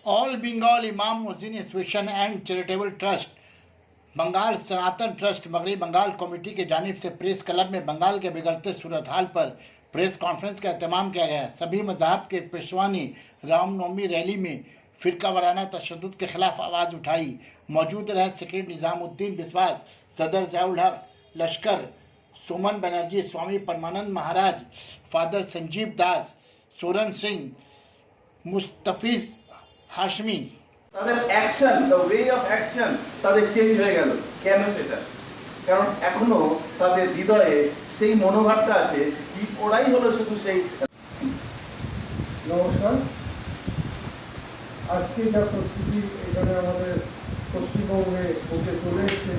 All Bengal इमाम Mohsin association and charitable trust Bengal Sanatan trust मगरबी Bengal committee की जानिब से प्रेस क्लब में बंगाल के बिगड़ते सूरत हाल पर प्रेस कॉन्फ्रेंस का एहतमाम किया गया। सभी मज़हब के पेशवानी रामनवमी रैली में फ़िरका वाराना तशद्दुद के खिलाफ आवाज़ उठाई। मौजूद रहे सेक्रेटरी निज़ामुद्दीन बिस्वास, सदर ज़ियाउल हक लश्कर, सुमन बनर्जी, स्वामी परमानंद महाराज, फादर संजीव दास, सोरन सिंह, मुस्तफिज हाशमी। তাদের action, the way of action তাদের চেঞ্জ হয়ে গেল। কেন সেটা? কারণ এখনো তাদের হৃদয়ে সেই মনোভাবটা আছে কি ওরাই হলো শুধু সেই। নমস্কার। আজকে যা প্রস্তুতি এখানে আমাদের পশ্চিমবঙ্গে হতে চলে এসেছে,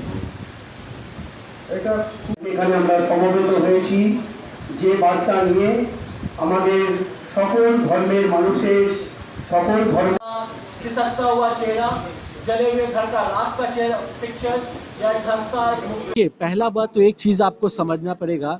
এটা এখানে আমরা সমবেত হয়েছি যে বার্তা নিয়ে আমাদের সকল ধর্মের মানুষের সকল ধর্ম खिसकता हुआ चेहरा, जले हुए घर का रात का चेहरा पिक्चर या धंसा। पहला बात तो एक चीज आपको समझना पड़ेगा,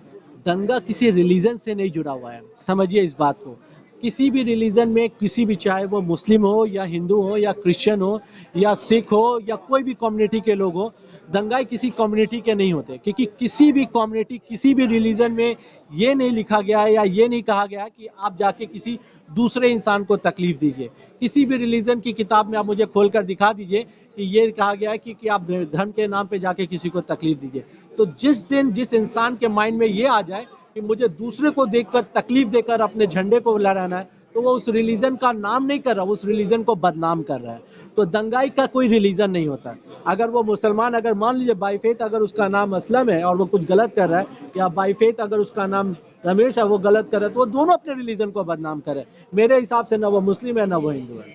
दंगा किसी रिलीजन से नहीं जुड़ा हुआ है। समझिए इस बात को। किसी भी रिलीजन में किसी भी, चाहे वो मुस्लिम हो या हिंदू हो या क्रिश्चियन हो या सिख हो या कोई भी कम्युनिटी के लोग हो, दंगाई किसी कम्युनिटी के नहीं होते। क्योंकि किसी भी कम्युनिटी, किसी भी रिलीजन में ये नहीं लिखा गया है या ये नहीं कहा गया है कि आप जाके किसी दूसरे इंसान को तकलीफ दीजिए। किसी भी रिलीजन की किताब में आप मुझे खोलकर दिखा दीजिए कि ये कहा गया है कि आप धर्म के नाम पे जाके किसी को तकलीफ दीजिए। तो जिस दिन जिस इंसान के माइंड में ये आ जाए कि मुझे दूसरे को देखकर तकलीफ देकर अपने झंडे को लहराना है, तो वो उस रिलीजन का नाम नहीं कर रहा, उस रिलीजन को बदनाम कर रहा है। तो दंगाई का कोई रिलीजन नहीं होता। अगर वो मुसलमान, अगर मान लीजिए बाई फेथ अगर उसका नाम असलम है और वो कुछ गलत कर रहा है, या बाई फेथ अगर उसका नाम रमेश है वो गलत कर रहा है, तो वो दोनों अपने रिलीजन को बदनाम करे। मेरे हिसाब से ना वो मुस्लिम है ना वो हिंदू है।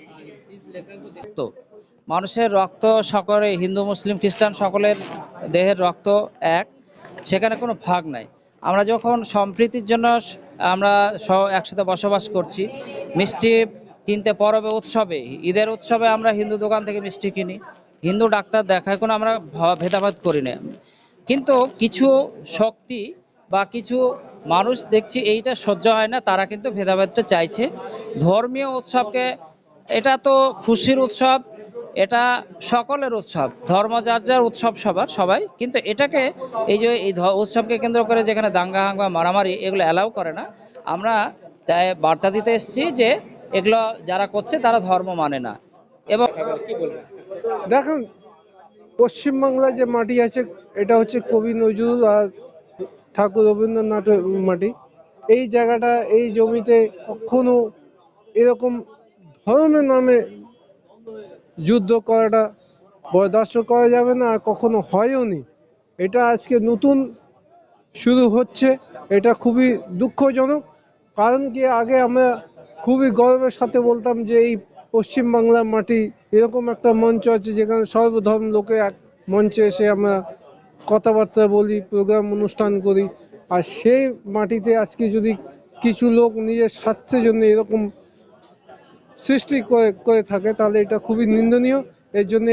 तो মানুষের রক্ত সকলে, হিন্দু মুসলিম খ্রিস্টান সকলের দেহের রক্ত এক, সেখানে কোনো ভাগ নাই। আমরা যখন সম্প্রীতির জন্য আমরা একসাথে বসবাস করছি, মিষ্টি কিনতে পরবে উৎসবে, ঈদের উৎসবে আমরা হিন্দু দোকান থেকে মিষ্টি কিনি, হিন্দু ডাক্তার দেখায়, কোনো আমরা ভেদাভেদ করি না। কিন্তু কিছু শক্তি বা কিছু মানুষ দেখছি এইটা সহ্য হয় না, তারা কিন্তু ভেদাভেদটা চাইছে। ধর্মীয় উৎসবকে, এটা তো খুশির উৎসব, এটা সকলের উৎসব, ধর্ম যার যার উৎসব সবাই, কিন্তু এটাকে এই যে এই উৎসবকে কেন্দ্র করে যেখানে দাঙ্গা হাঙ্গা মারামারি এগুলো অ্যালাউ করে না। আমরা চাই বার্তা দিতে এসেছি যে এগুলো যারা করছে তারা ধর্ম মানে না। এবং দেখুন, পশ্চিমবাংলায় যে মাটি আছে এটা হচ্ছে কবি নজরুল আর ঠাকুর রবীন্দ্রনাথের মাটি। এই জায়গাটা, এই জমিতে কখনো এরকম ধর্মের নামে যুদ্ধ করাটা বরদাস্ত করা যাবে না, আর কখনো হয়ও নি। এটা আজকে নতুন শুরু হচ্ছে, এটা খুবই দুঃখজনক। কারণ কি, আগে আমরা খুবই গর্বের সাথে বলতাম যে এই পশ্চিমবাংলার মাটি এরকম একটা মঞ্চ আছে যেখানে সর্বধর্ম লোকে এক মঞ্চে এসে আমরা কথাবার্তা বলি, প্রোগ্রাম অনুষ্ঠান করি। আর সেই মাটিতে আজকে যদি কিছু লোক নিজের স্বার্থের জন্য এরকম সৃষ্টি করে থাকে, তাহলে এটা খুবই নিন্দনীয়। এর জন্য